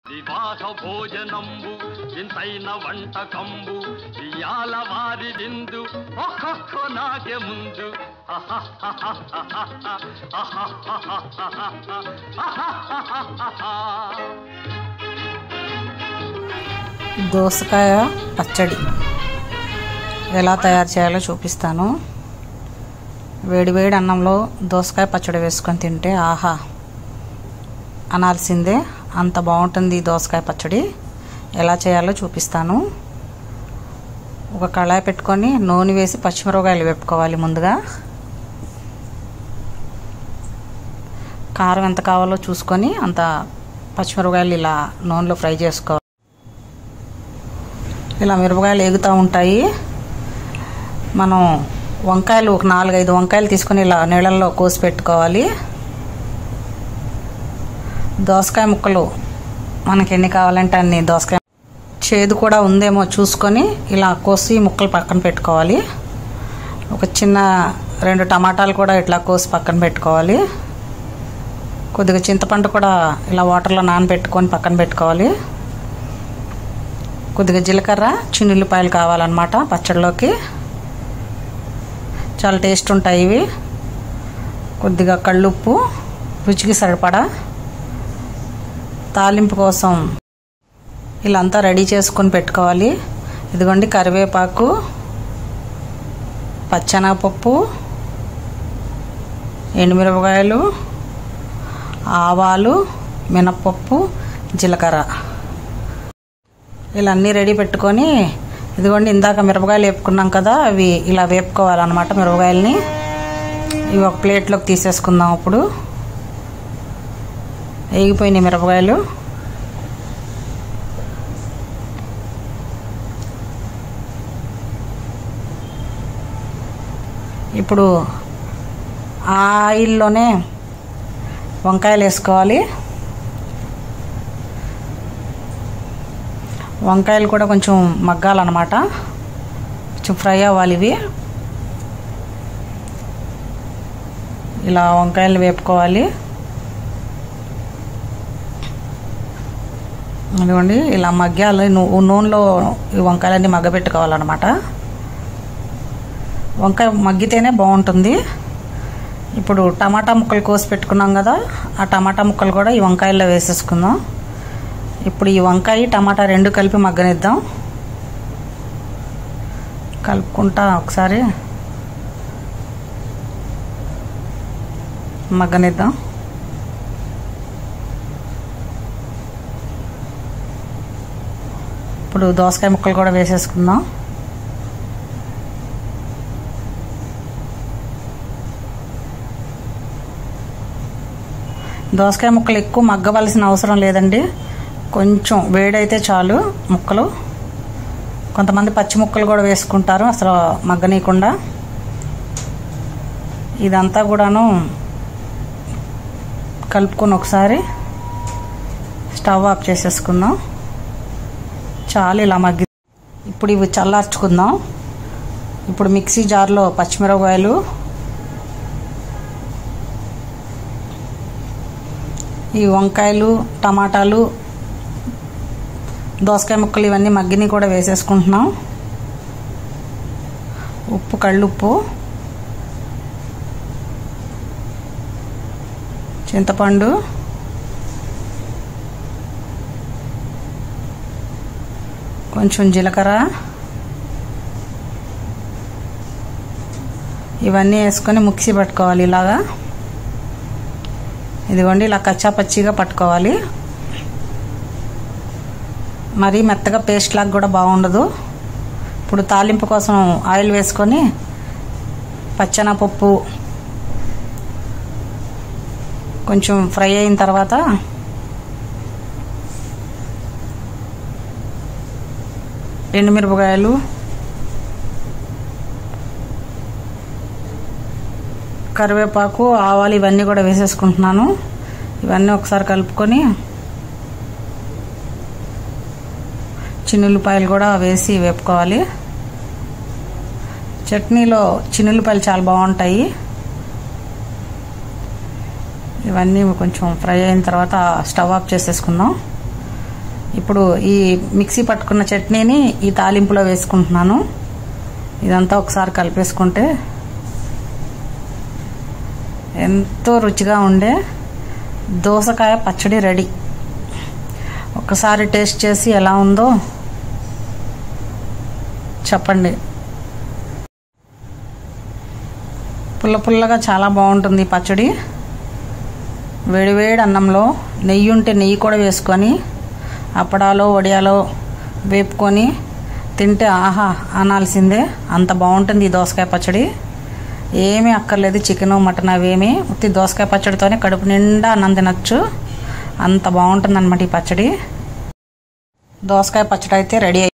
వివాహ భోజనంబు వింతైన వంటకంబు ఇయాల వారి విందు ఒక్కొక్క నాకే ముందు దోసకాయ పచ్చడి ఎలా తయారు చేయాలో చూపిస్తాను. వేడివేడి అన్నంలో దోసకాయ పచ్చడి వేసుకొని తింటే ఆహా అనాల్సిందే, అంత బాగుంటుంది దోసకాయ పచ్చడి. ఎలా చేయాలో చూపిస్తాను. ఒక కళాయి పెట్టుకొని నూనె వేసి పచ్చిమిరపకాయలు వేపుకోవాలి. ముందుగా కారం ఎంత కావాలో చూసుకొని అంత పచ్చిమిరపకాయలు ఇలా నూనెలో ఫ్రై చేసుకోవాలి. ఇలా మిరపకాయలు ఎగుతూ ఉంటాయి. మనం వంకాయలు ఒక 4-5 వంకాయలు తీసుకొని ఇలా నీళ్ళల్లో కోసి పెట్టుకోవాలి. దోసకాయ ముక్కలు మనకి ఎన్ని కావాలంటే అన్ని, దోసకాయ చేదు కూడా ఉందేమో చూసుకొని ఇలా కోసి ముక్కలు పక్కన పెట్టుకోవాలి. ఒక చిన్న 2 టమాటాలు కూడా ఇట్లా కోసి పక్కన పెట్టుకోవాలి. కొద్దిగా చింతపండు కూడా ఇలా వాటర్లో నానబెట్టుకొని పక్కన పెట్టుకోవాలి. కొద్దిగా జీలకర్ర, చిన్నుల్లిపాయలు కావాలన్నమాట పచ్చడిలోకి, చాలా టేస్ట్ ఉంటాయి ఇవి. కొద్దిగా కళ్ళుప్పు, రుచికి సరిపడా. తాలింపు కోసం ఇలా అంతా రెడీ చేసుకొని పెట్టుకోవాలి. ఇదిగోండి కరివేపాకు, పచ్చెనగపప్పు, ఎండుమిరపకాయలు, ఆవాలు, మినప్పప్పు, జీలకర్ర ఇలా అన్నీ రెడీ పెట్టుకొని, ఇదిగోండి ఇందాక మిరపకాయలు వేపుకున్నాం కదా, అవి ఇలా వేపుకోవాలన్నమాట. మిరపకాయలని ఇవి ఒక ప్లేట్లోకి తీసేసుకుందాం. అప్పుడు వేగిపోయినాయి మిరపకాయలు. ఇప్పుడు ఆ ఆయిల్లోనే వంకాయలు వేసుకోవాలి. వంకాయలు కూడా కొంచెం మగ్గాలన్నమాట, కొంచెం ఫ్రై అవ్వాలి ఇవి. ఇలా వంకాయలు వేపుకోవాలి. ఇదిగోండి ఇలా మగ్గాలి. నూనెలో ఈ వంకాయలన్నీ మగ్గబెట్టుకోవాలన్నమాట. వంకాయ మగ్గితేనే బాగుంటుంది. ఇప్పుడు టమాటా ముక్కలు కోసి పెట్టుకున్నాం కదా, ఆ టమాటా ముక్కలు కూడా ఈ వంకాయల్లో వేసేసుకుందాం. ఇప్పుడు ఈ వంకాయ టమాటా 2 కలిపి మగ్గనిద్దాం. కలుపుకుంటా ఒకసారి మగ్గనిద్దాం. ఇప్పుడు దోసకాయ ముక్కలు కూడా వేసేసుకుందాం. దోసకాయ ముక్కలు ఎక్కువ మగ్గవలసిన అవసరం లేదండి, కొంచెం వేడైతే చాలు ముక్కలు. కొంతమంది పచ్చి ముక్కలు కూడా వేసుకుంటారు అసలు మగ్గనీయకుండా. ఇదంతా కూడాను కలుపుకొని ఒకసారి స్టవ్ ఆఫ్ చేసేసుకుందాం. చాలు ఇలా మగ్గి. ఇప్పుడు ఇవి చల్లార్చుకుందాం. ఇప్పుడు మిక్సీ జార్లో పచ్చిమిరపకాయలు, ఈ వంకాయలు, టమాటాలు, దోసకాయ ముక్కలు ఇవన్నీ మగ్గిని కూడా వేసేసుకుంటున్నాం. ఉప్పు, కళ్ళుప్పు, చింతపండు, కొంచెం జీలకర్ర, ఇవన్నీ వేసుకొని మిక్సీ పట్టుకోవాలి ఇలాగా. ఇదిగోండి ఇలా కచ్చా పచ్చిగా పట్టుకోవాలి. మరీ మెత్తగా పేస్ట్ లాగా కూడా బాగుండదు. ఇప్పుడు తాలింపు కోసం ఆయిల్ వేసుకొని పచ్చెనగపప్పు కొంచెం ఫ్రై అయిన తర్వాత ఎండుమిరపకాయలు, కరివేపాకు, ఆవాలు ఇవన్నీ కూడా వేసేసుకుంటున్నాను. ఇవన్నీ ఒకసారి కలుపుకొని చిన్నుల్లిపాయలు కూడా వేసి వేపుకోవాలి. చట్నీలో చిన్నుల్లిపాయలు చాలా బాగుంటాయి. ఇవన్నీ కొంచెం ఫ్రై అయిన తర్వాత స్టవ్ ఆఫ్ చేసేసుకుందాం. ఇప్పుడు ఈ మిక్సీ పట్టుకున్న చట్నీని ఈ తాలింపులో వేసుకుంటున్నాను. ఇదంతా ఒకసారి కలిపేసుకుంటే ఎంతో రుచిగా ఉండే దోసకాయ పచ్చడి రెడీ. ఒకసారి టేస్ట్ చేసి ఎలా ఉందో చెప్పండి. పుల్ల పుల్లగా చాలా బాగుంటుంది ఈ పచ్చడి. వేడివేడి అన్నంలో నెయ్యి ఉంటే నెయ్యి కూడా వేసుకొని అప్పడాలో వడియాలో వేపుకొని తింటే ఆహా అనాల్సిందే. అంత బాగుంటుంది ఈ దోసకాయ పచ్చడి. ఏమీ అక్కర్లేదు, చికెను మటన్ అవేమీ. ఉత్తి దోసకాయ పచ్చడితోనే కడుపు నిండా అన్నం తినచ్చు. అంత బాగుంటుంది అన్నమాట ఈ పచ్చడి. దోసకాయ పచ్చడి అయితే రెడీ.